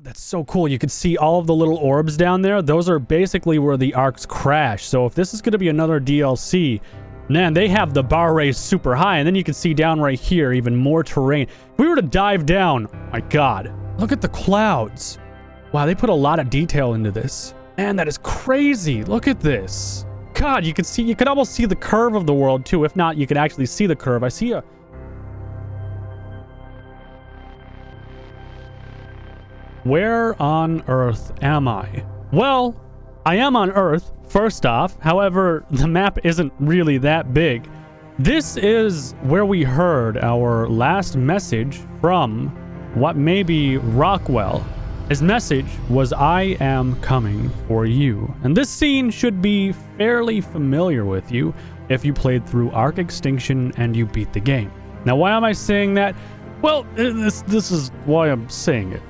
That's so cool. You can see all of the little orbs down there. Those are basically where the arcs crash. So if this is going to be another DLC, man, they have the bar raised super high. And then you can see down right here, even more terrain. If we were to dive down, my God, look at the clouds. Wow, they put a lot of detail into this. Man, that is crazy. Look at this. God, you could almost see the curve of the world too. If not, you could actually see the curve. I see a... Where on Earth am I? Well, I am on Earth, first off. However, the map isn't really that big. This is where we heard our last message from what may be Rockwell. His message was, "I am coming for you." And this scene should be fairly familiar with you if you played through Ark Extinction and you beat the game. Now, why am I saying that? Well, this is why I'm saying it.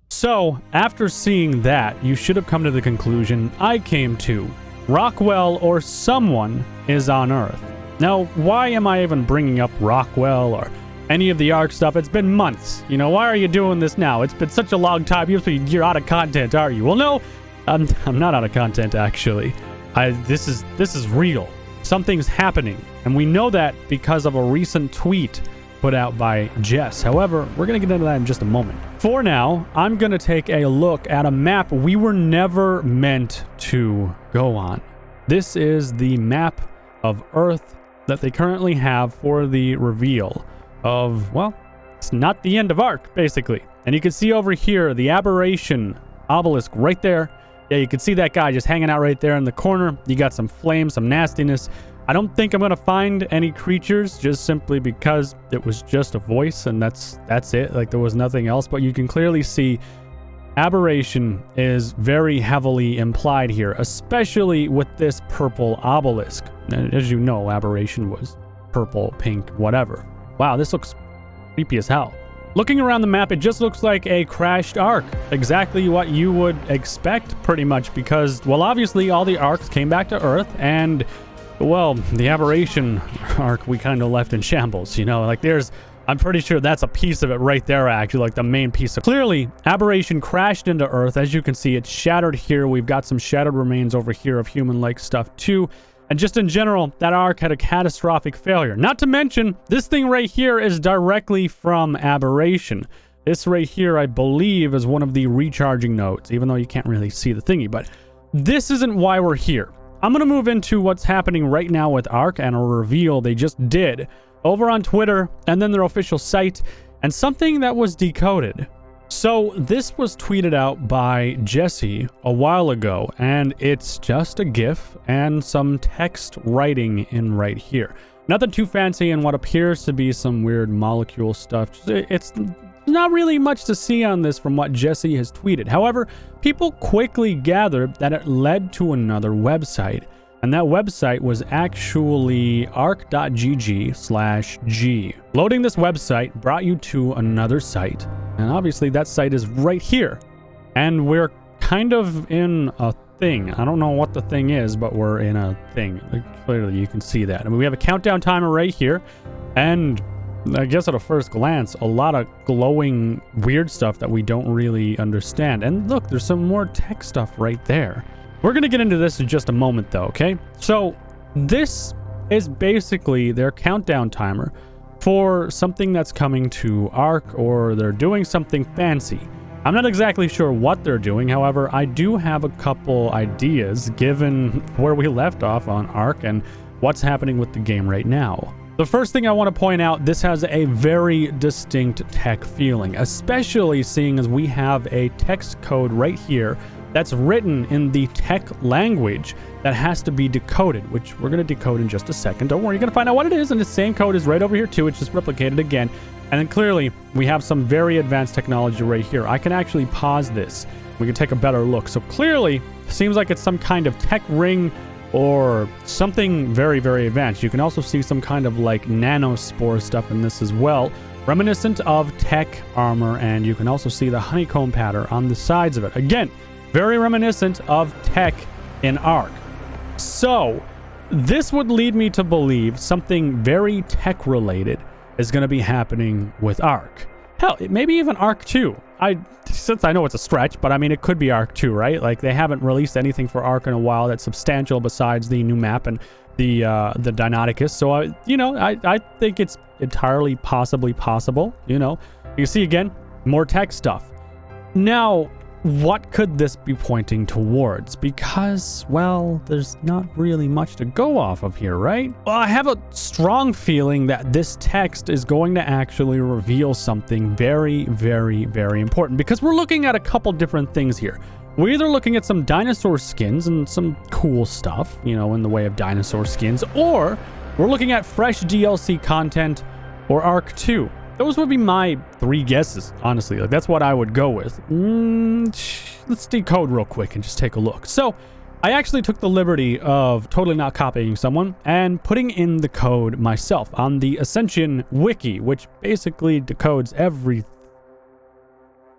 So, after seeing that, you should have come to the conclusion I came to. Rockwell or someone is on Earth. Now, why am I even bringing up Rockwell or any of the Ark stuff? It's been months. You know, why are you doing this now? It's been such a long time. You're out of content, aren't you? Well, no, I'm not out of content, actually. This is real. Something's happening. And we know that because of a recent tweet put out by Jess. However, we're going to get into that in just a moment. For now, I'm going to take a look at a map we were never meant to go on. This is the map of Earth that they currently have for the reveal of, well, it's not the end of Ark, basically. And you can see over here the aberration obelisk right there. Yeah, you can see that guy just hanging out right there in the corner. You got some flames, some nastiness. I don't think I'm going to find any creatures just simply because it was just a voice and that's it. Like, there was nothing else, but you can clearly see aberration is very heavily implied here, especially with this purple obelisk. And as you know, aberration was purple, pink, whatever. Wow, this looks creepy as hell. Looking around the map, it just looks like a crashed Ark. Exactly what you would expect, pretty much, because, well, obviously all the Arks came back to Earth and, well, the aberration Ark we kind of left in shambles, you know? Like, I'm pretty sure that's a piece of it right there, actually, like the main piece. Clearly, aberration crashed into Earth. As you can see, it's shattered here. We've got some shattered remains over here of human-like stuff, too. And just in general, that Ark had a catastrophic failure. Not to mention, this thing right here is directly from aberration. This right here, I believe, is one of the recharging nodes, even though you can't really see the thingy. But this isn't why we're here. I'm going to move into what's happening right now with Ark and a reveal they just did over on Twitter and then their official site, and something that was decoded. So this was tweeted out by Jesse a while ago, and it's just a GIF and some text writing in right here. Nothing too fancy and what appears to be some weird molecule stuff. It's not really much to see on this from what Jesse has tweeted. However, people quickly gathered that it led to another website. And that website was actually ark.gg/g. Loading this website brought you to another site. And obviously that site is right here. And we're kind of in a thing. I don't know what the thing is, but we're in a thing. Like, clearly you can see that. I mean, we have a countdown timer right here. And I guess at a first glance, a lot of glowing weird stuff that we don't really understand. And look, there's some more tech stuff right there. We're going to get into this in just a moment, though, okay? So this is basically their countdown timer for something that's coming to Ark, or they're doing something fancy. I'm not exactly sure what they're doing. However, I do have a couple ideas given where we left off on Ark and what's happening with the game right now. The first thing I want to point out, this has a very distinct tech feeling, especially seeing as we have a text code right here that's written in the tech language that has to be decoded, which we're going to decode in just a second. Don't worry, you're going to find out what it is, and the same code is right over here too. It's just replicated again. And then clearly, we have some very advanced technology right here. I can actually pause this. We can take a better look. So clearly, seems like it's some kind of tech ring or something very, very advanced. You can also see some kind of like nanospore stuff in this as well. reminiscent of tech armor, and you can also see the honeycomb pattern on the sides of it. Again, very reminiscent of tech in Ark. So this would lead me to believe something very tech related is going to be happening with Ark. Hell, maybe even Ark 2. Since I know it's a stretch, but I mean, it could be Ark 2, right? Like, they haven't released anything for Ark in a while that's substantial besides the new map and the Deinonychus. So, I think it's entirely possibly possible, You can see, again, more tech stuff. Now, what could this be pointing towards? Because, well, there's not really much to go off of here, right? Well, I have a strong feeling that this text is going to actually reveal something very, very, very important, because we're looking at a couple different things here. We're either looking at some dinosaur skins and some cool stuff, in the way of dinosaur skins, or we're looking at fresh DLC content or Ark 2. Those would be my 3 guesses, honestly. Like, that's what I would go with. Let's decode real quick and just take a look. So, I actually took the liberty of totally not copying someone and putting in the code myself on the Ascension wiki, which basically decodes everything.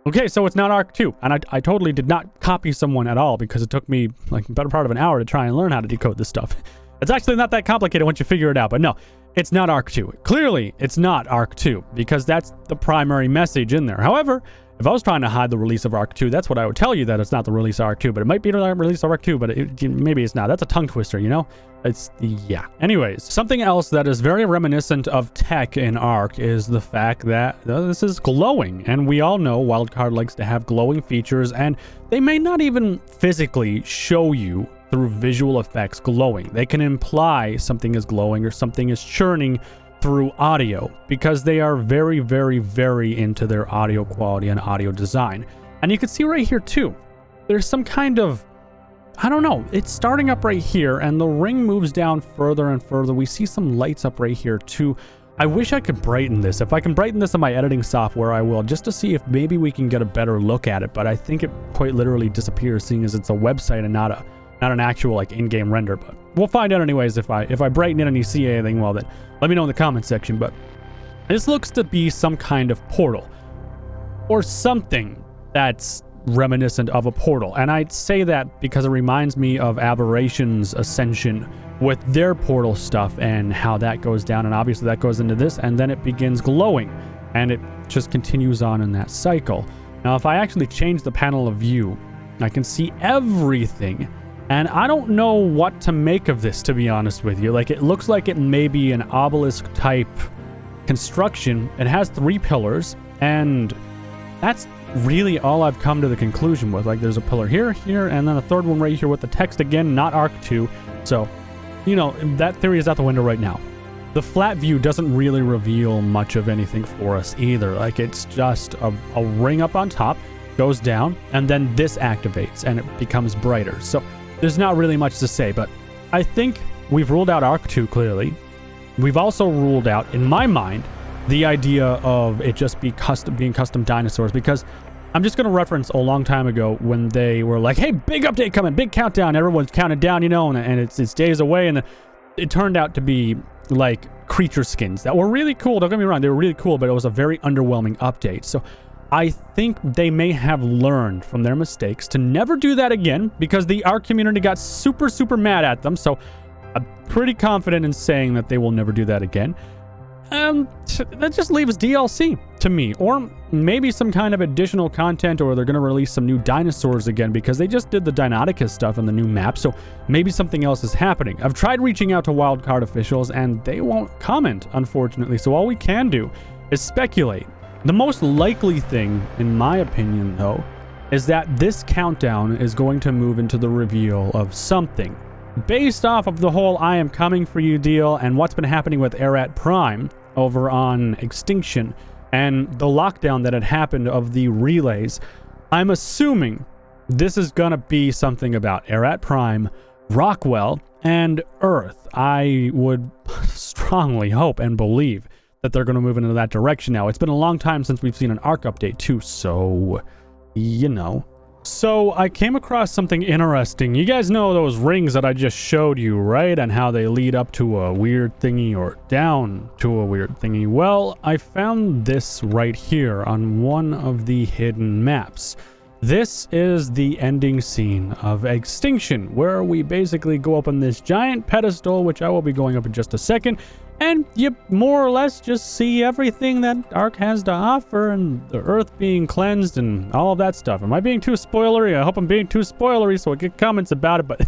Okay, so it's not Ark 2, and I totally did not copy someone at all, because it took me like a better part of an hour to try and learn how to decode this stuff. It's actually not that complicated once you figure it out, but no. It's not Ark 2. Clearly, it's not Ark 2, because that's the primary message in there. However, if I was trying to hide the release of Ark 2, that's what I would tell you, that it's not the release of Ark 2, but it might be the release of Ark 2, but maybe it's not. That's a tongue twister, yeah. Anyways, something else that is very reminiscent of tech in Ark is the fact that this is glowing, and we all know Wildcard likes to have glowing features, and they may not even physically show you through visual effects glowing. They can imply something is glowing or something is churning through audio, because they are very, very, very into their audio quality and audio design. And you can see right here too, there's some kind of, I don't know, it's starting up right here, and the ring moves down further and further. We see some lights up right here too. I wish I could brighten this. If I can brighten this in my editing software, I will, just to see if maybe we can get a better look at it. But I think it quite literally disappears, seeing as it's a website and not an actual like in-game render. But we'll find out anyways. If I brighten it and you see anything, well then let me know in the comment section. But this looks to be some kind of portal or something that's reminiscent of a portal, and I'd say that because it reminds me of Aberration's Ascension with their portal stuff and how that goes down, and obviously that goes into this, and then it begins glowing, and it just continues on in that cycle. Now, if I actually change the panel of view, I can see everything. And I don't know what to make of this, to be honest with you. Like, it looks like it may be an obelisk type construction. It has 3 pillars, and that's really all I've come to the conclusion with. Like, there's a pillar here, and then a 3rd one right here with the text again, not Ark 2. So, that theory is out the window right now. The flat view doesn't really reveal much of anything for us either. Like, it's just a ring up on top, goes down, and then this activates, and it becomes brighter. So there's not really much to say, but I think we've ruled out Ark 2 clearly. We've also ruled out, in my mind, the idea of it just being custom dinosaurs, because I'm just going to reference a long time ago when they were like, hey, big update coming, big countdown, everyone's counting down, and it's days away, and it turned out to be like creature skins that were really cool. Don't get me wrong, they were really cool, but it was a very underwhelming update. So I think they may have learned from their mistakes to never do that again, because the Ark community got super, super mad at them. So I'm pretty confident in saying that they will never do that again. That just leaves DLC to me, or maybe some kind of additional content, or they're going to release some new dinosaurs again, because they just did the Deinonychus stuff in the new map, so maybe something else is happening. I've tried reaching out to Wildcard officials, and they won't comment, unfortunately, so all we can do is speculate. The most likely thing, in my opinion, though, is that this countdown is going to move into the reveal of something. Based off of the whole I am coming for you deal and what's been happening with Erat Prime over on Extinction and the lockdown that had happened of the relays, I'm assuming this is going to be something about Erat Prime, Rockwell, and Earth. I would strongly hope and believe that they're going to move into that direction now. It's been a long time since we've seen an Ark update too, so, So I came across something interesting. You guys know those rings that I just showed you, right? And how they lead up to a weird thingy or down to a weird thingy. Well, I found this right here on one of the hidden maps. This is the ending scene of Extinction, where we basically go up on this giant pedestal, which I will be going up in just a second, and you more or less just see everything that Ark has to offer, and the Earth being cleansed and all of that stuff. Am I being too spoilery? I hope I'm being too spoilery, so I get comments about it, but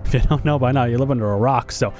if you don't know by now, you live under a rock. So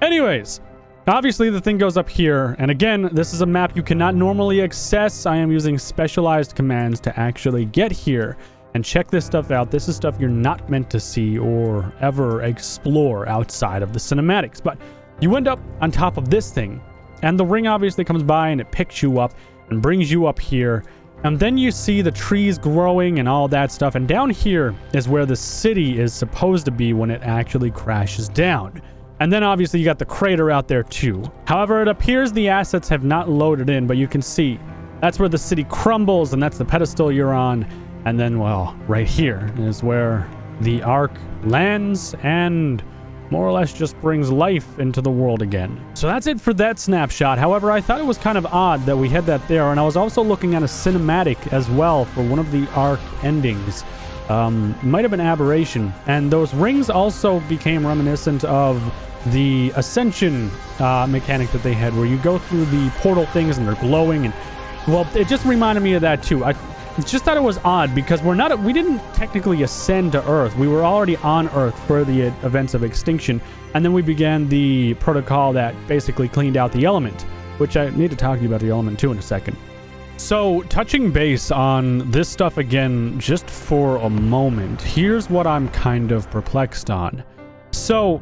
anyways, obviously the thing goes up here, and again, this is a map you cannot normally access. I am using specialized commands to actually get here and check this stuff out. This is stuff you're not meant to see or ever explore outside of the cinematics. But you end up on top of this thing, and the ring obviously comes by and it picks you up and brings you up here. And then you see the trees growing and all that stuff. And down here is where the city is supposed to be when it actually crashes down. And then obviously you got the crater out there too. However, it appears the assets have not loaded in, but you can see that's where the city crumbles, and that's the pedestal you're on. And then, well, right here is where the Ark lands and more or less just brings life into the world again. So that's it for that snapshot. However, I thought it was kind of odd that we had that there, and I was also looking at a cinematic as well for one of the Ark endings. Might have been Aberration. And those rings also became reminiscent of the Ascension mechanic that they had, where you go through the portal things and they're glowing, and well, it just reminded me of that too. I just thought it was odd because we didn't technically ascend to Earth. We were already on Earth for the events of Extinction, and then we began the protocol that basically cleaned out the element, which I need to talk to you about the element too in a second. So, touching base on this stuff again just for a moment, here's what I'm kind of perplexed on. So,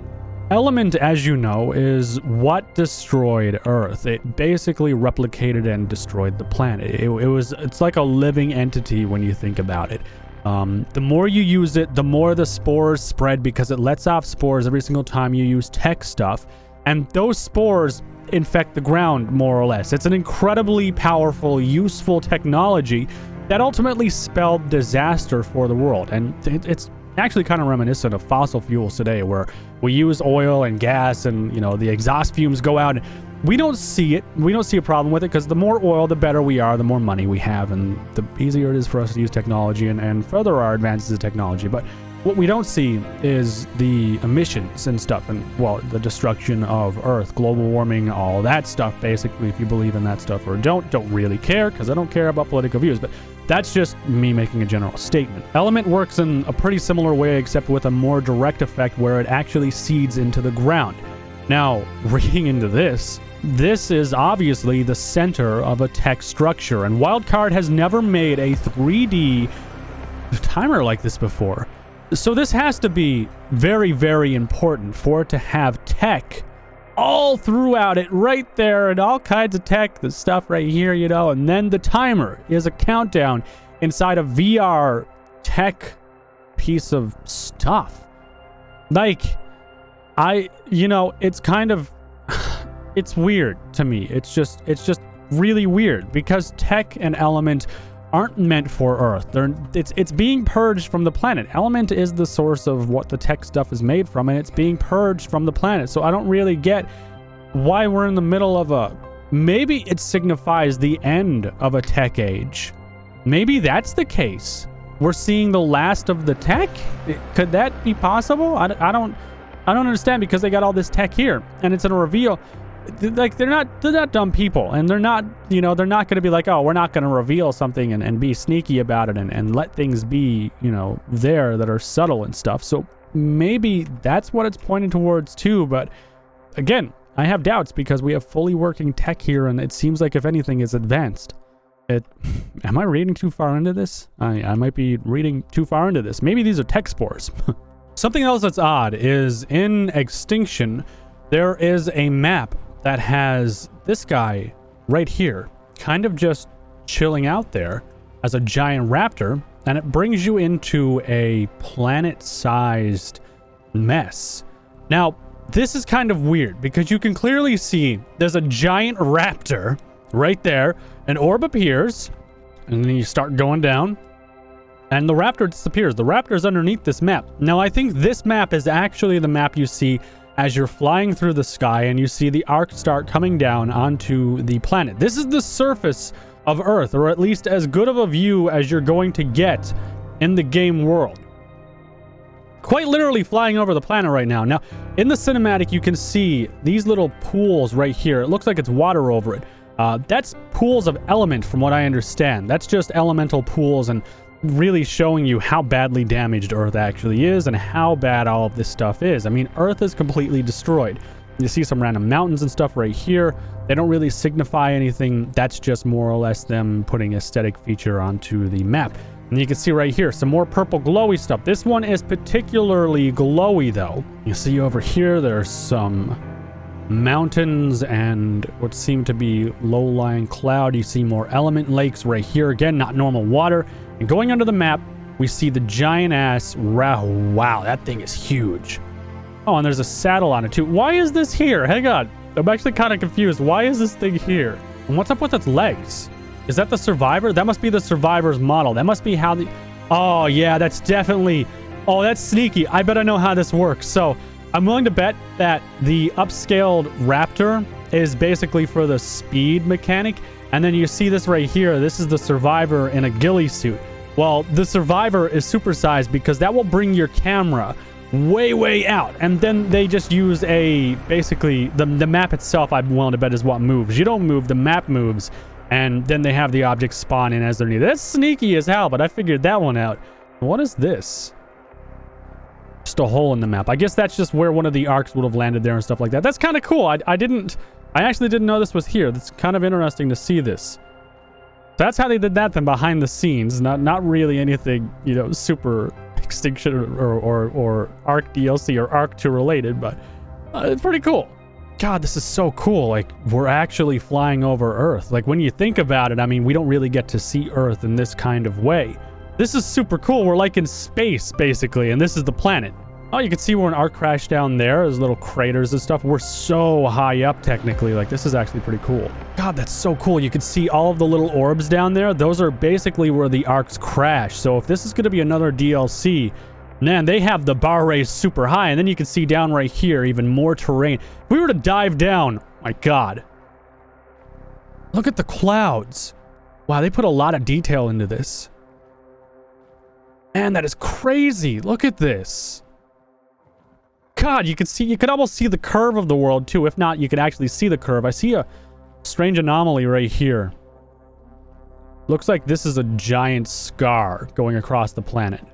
element, as you know, is what destroyed Earth. It basically replicated and destroyed the planet. It's like a living entity when you think about it. The more you use it, the more the spores spread, because it lets off spores every single time you use tech stuff. And those spores infect the ground, more or less. It's an incredibly powerful, useful technology that ultimately spelled disaster for the world. And it's actually kind of reminiscent of fossil fuels today, where we use oil and gas and, you know, the exhaust fumes go out. And we don't see it. We don't see a problem with it, because the more oil, the better we are, the more money we have, and the easier it is for us to use technology and further our advances in technology. But what we don't see is the emissions and stuff, and, well, the destruction of Earth, global warming, all that stuff, basically. If you believe in that stuff or don't really care, because I don't care about political views, but that's just me making a general statement. Element works in a pretty similar way, except with a more direct effect where it actually seeds into the ground. Now, reading into this is obviously the center of a tech structure, and Wildcard has never made a 3D timer like this before. So this has to be very, very important for it to have tech all throughout it, right there, and all kinds of tech, the stuff right here, you know, and then the timer is a countdown inside a VR tech piece of stuff. Like, it's kind of, it's weird to me. It's just really weird, because tech and element aren't meant for Earth. It's being purged from the planet. Element is the source of what the tech stuff is made from, and it's being purged from the planet. So I don't really get why we're in the middle of maybe it signifies the end of a tech age. Maybe that's the case. We're seeing the last of the tech? Could that be possible? I don't understand, because they got all this tech here, and it's in a reveal. Like, they're not dumb people, and they're not going to be like, oh, we're not going to reveal something and be sneaky about it and let things be, there that are subtle and stuff. So maybe that's what it's pointing towards too. But again, I have doubts, because we have fully working tech here, and it seems like, if anything, is advanced. Am I reading too far into this? I might be reading too far into this. Maybe these are tech spores. Something else that's odd is in Extinction, there is a map that has this guy right here, kind of just chilling out there as a giant raptor, and it brings you into a planet-sized mess. Now, this is kind of weird, because you can clearly see there's a giant raptor right there. An orb appears, and then you start going down, And the raptor disappears. The raptor's underneath this map. Now, I think this map is actually the map you see as you're flying through the sky and you see the Ark start coming down onto the planet. This is the surface of Earth, or at least as good of a view as you're going to get in the game world. Quite literally flying over the planet right now. Now, in the cinematic, you can see these little pools right here. It looks like it's water over it. That's pools of element, from what I understand. That's just elemental pools, and really showing you how badly damaged Earth actually is and how bad all of this stuff is. I mean, Earth is completely destroyed. You see some random mountains and stuff right here. They don't really signify anything. That's just more or less them putting aesthetic feature onto the map. And you can see right here some more purple glowy stuff. This one is particularly glowy though. You see over here there's some mountains and what seem to be low-lying cloud. You see more element lakes right here. Again, not normal water. And going under the map, we see the giant ass wow, that thing is huge. Oh, and there's a saddle on it too. Why is this here? Hang on. I'm actually kind of confused. Why is this thing here? And what's up with its legs? Is that the survivor? That must be the survivor's model. That must be how the... Oh, yeah, that's definitely... Oh, that's sneaky. I bet I know how this works. So I'm willing to bet that the upscaled raptor is basically for the speed mechanic. And then you see this right here. This is the survivor in a ghillie suit. Well, the survivor is supersized because that will bring your camera way out. And then they just use a... Basically, the map itself, I'm willing to bet, is what moves. You don't move, the map moves. And then they have the objects spawn in as they're needed. That's sneaky as hell, but I figured that one out. What is this? Just a hole in the map. I guess that's just where one of the arcs would have landed there and stuff like that. That's kind of cool. I actually didn't know this was here. That's kind of interesting to see this. That's how they did that then behind the scenes. Not really anything, you know, super Extinction or Ark DLC or Ark 2 related, but it's pretty cool. God, this is so cool. Like, we're actually flying over Earth. Like, when you think about it, I mean, we don't really get to see Earth in this kind of way. This is super cool. We're like in space, basically, and this is the planet. Oh, you can see where an Ark crashed down there. There's little craters and stuff. We're so high up, technically. Like, this is actually pretty cool. God, that's so cool. You can see all of the little orbs down there. Those are basically where the Arks crash. So if this is going to be another DLC... Man, they have the bar raised super high, and then you can see down right here even more terrain. If we were to dive down, my God. Look at the clouds. Wow, they put a lot of detail into this. Man, that is crazy. Look at this. God, you could almost see the curve of the world too. If not, you can actually see the curve. I see a strange anomaly right here. Looks like this is a giant scar going across the planet.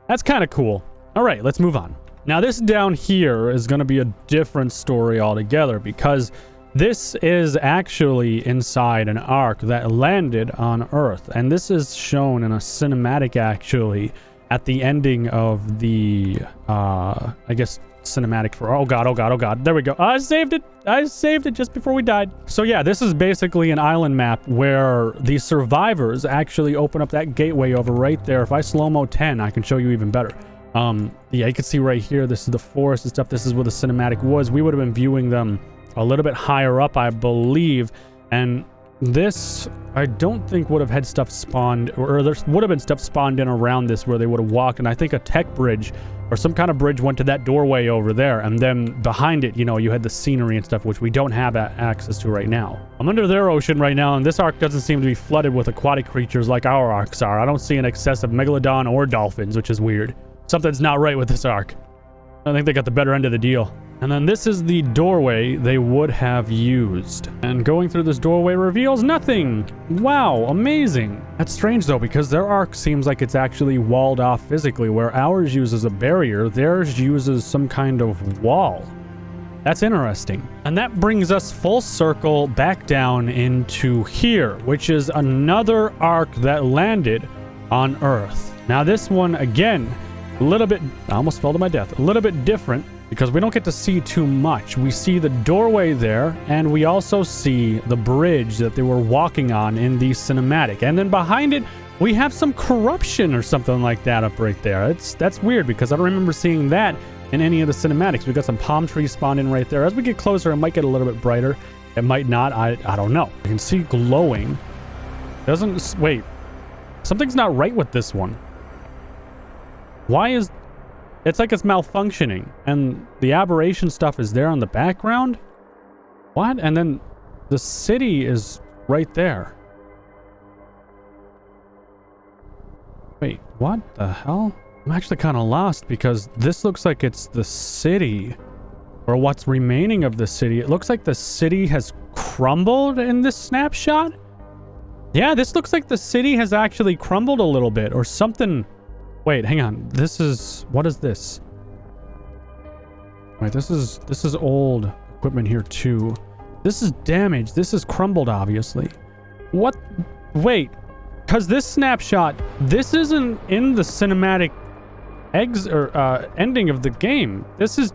That's kind of cool. All right, let's move on. Now, this down here is going to be a different story altogether because this is actually inside an Ark that landed on Earth. And this is shown in a cinematic, actually, at the ending of the, I guess, cinematic for... Oh, God. There we go. I saved it just before we died. So, yeah, this is basically an island map where the survivors actually open up that gateway over right there. If I slow-mo 10, I can show you even better. Yeah, you can see right here, this is the forest and stuff. This is where the cinematic was. We would have been viewing them a little bit higher up, I believe. And this, I don't think would have had stuff spawned, or there would have been stuff spawned in around this where they would have walked. And I think a tech bridge or some kind of bridge went to that doorway over there. And then behind it, you know, you had the scenery and stuff, which we don't have access to right now. I'm under their ocean right now, and this Ark doesn't seem to be flooded with aquatic creatures like our Arks are. I don't see an excess of megalodon or dolphins, which is weird. Something's not right with this Ark. I think they got the better end of the deal. And then this is the doorway they would have used. And going through this doorway reveals nothing. Wow, amazing. That's strange though, because their Ark seems like it's actually walled off physically, where ours uses a barrier, theirs uses some kind of wall. That's interesting. And that brings us full circle back down into here, which is another Ark that landed on Earth. Now this one, again, a little bit, I almost fell to my death, a little bit different, because we don't get to see too much. We see the doorway there, and we also see the bridge that they were walking on in the cinematic. And then behind it, we have some corruption or something like that up right there. That's weird, because I don't remember seeing that in any of the cinematics. We got some palm trees spawned in right there. As we get closer, it might get a little bit brighter. It might not. I don't know. You can see glowing. Wait. Something's not right with this one. Why is... It's like it's malfunctioning, and the aberration stuff is there on the background? What? And then the city is right there. Wait, what the hell? I'm actually kind of lost because this looks like it's the city, or what's remaining of the city. It looks like the city has crumbled in this snapshot. Yeah, this looks like the city has actually crumbled a little bit or something. Wait, hang on. This is... What is this? Wait, this is old equipment here too. This is damaged. This is crumbled, obviously. What? Wait. Because this snapshot, this isn't in the cinematic ending of the game. Is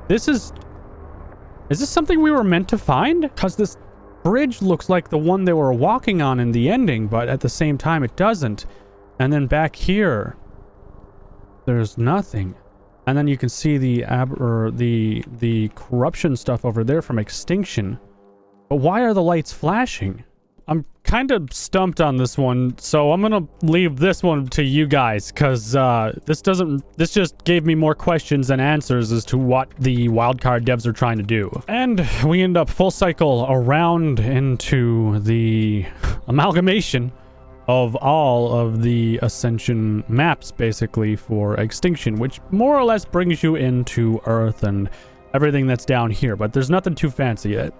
this something we were meant to find? Because this bridge looks like the one they were walking on in the ending, but at the same time it doesn't. And then back here, there's nothing. And then you can see the corruption stuff over there from Extinction. But why are the lights flashing? I'm kind of stumped on this one, so I'm gonna leave this one to you guys, because this just gave me more questions than answers as to what the wildcard devs are trying to do. And we end up full cycle around into the amalgamation of all of the Ascension maps, basically, for Extinction, which more or less brings you into Earth and everything that's down here, but there's nothing too fancy yet.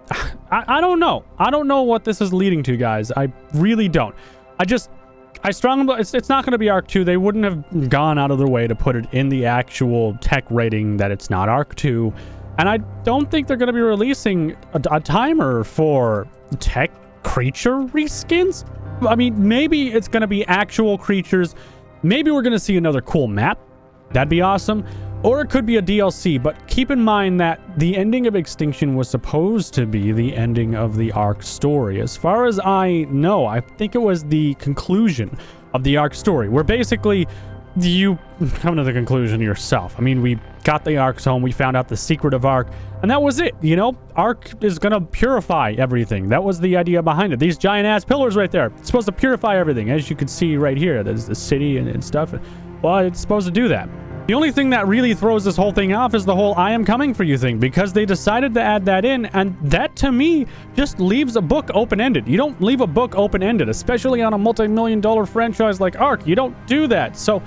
I don't know. I don't know what this is leading to, guys. I really don't. It's not going to be Ark 2. They wouldn't have gone out of their way to put it in the actual tech rating that it's not Ark 2. And I don't think they're going to be releasing a timer for tech creature reskins. I mean, maybe it's going to be actual creatures. Maybe we're going to see another cool map. That'd be awesome. Or it could be a DLC, but keep in mind that the ending of Extinction was supposed to be the ending of the Ark story. As far as I know, I think it was the conclusion of the Ark story, where basically you come to the conclusion yourself. I mean, we got the Arks home, we found out the secret of Ark, and that was it, you know? Ark is gonna purify everything. That was the idea behind it. These giant-ass pillars right there, it's supposed to purify everything. As you can see right here, there's the city and stuff. Well, it's supposed to do that. The only thing that really throws this whole thing off is the whole I am coming for you thing, because they decided to add that in, and that to me just leaves a book open-ended. You don't leave a book open-ended, especially on a multi-million-dollar franchise like Ark. You don't do that. So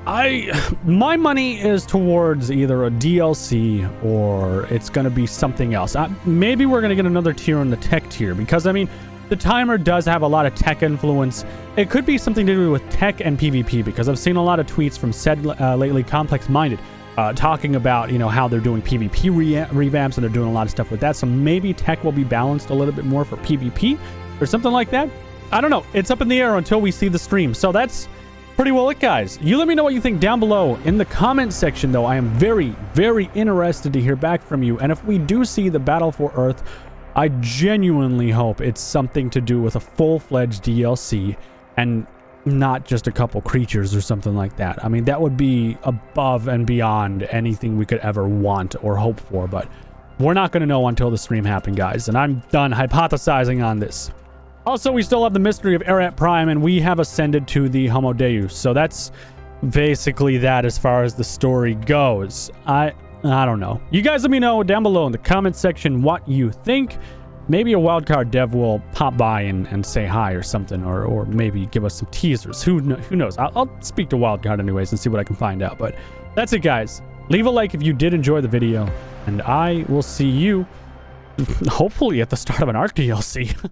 my money is towards either a DLC or it's going to be something else. Maybe we're going to get another tier in the tech tier, because I mean, the timer does have a lot of tech influence. It could be something to do with tech and PvP, because I've seen a lot of tweets from said lately Complex Minded talking about, you know, how they're doing PvP revamps, and they're doing a lot of stuff with that. So maybe tech will be balanced a little bit more for PvP or something like that. I don't know. It's up in the air until we see the stream. So that's pretty well it, guys. You let me know what you think down below in the comment section, though. I am very, very interested to hear back from you. And if we do see the Battle for Earth, I genuinely hope it's something to do with a full-fledged DLC and not just a couple creatures or something like that. I mean, that would be above and beyond anything we could ever want or hope for, but we're not going to know until the stream happens, guys, and I'm done hypothesizing on this. Also, we still have the mystery of Erat Prime, and we have ascended to the Homo Deus, so that's basically that as far as the story goes. I don't know. You guys let me know down below in the comment section what you think. Maybe a wildcard dev will pop by and say hi or something, or maybe give us some teasers. Who knows? I'll speak to wildcard anyways and see what I can find out. But that's it, guys. Leave a like if you did enjoy the video, and I will see you hopefully at the start of an Ark DLC.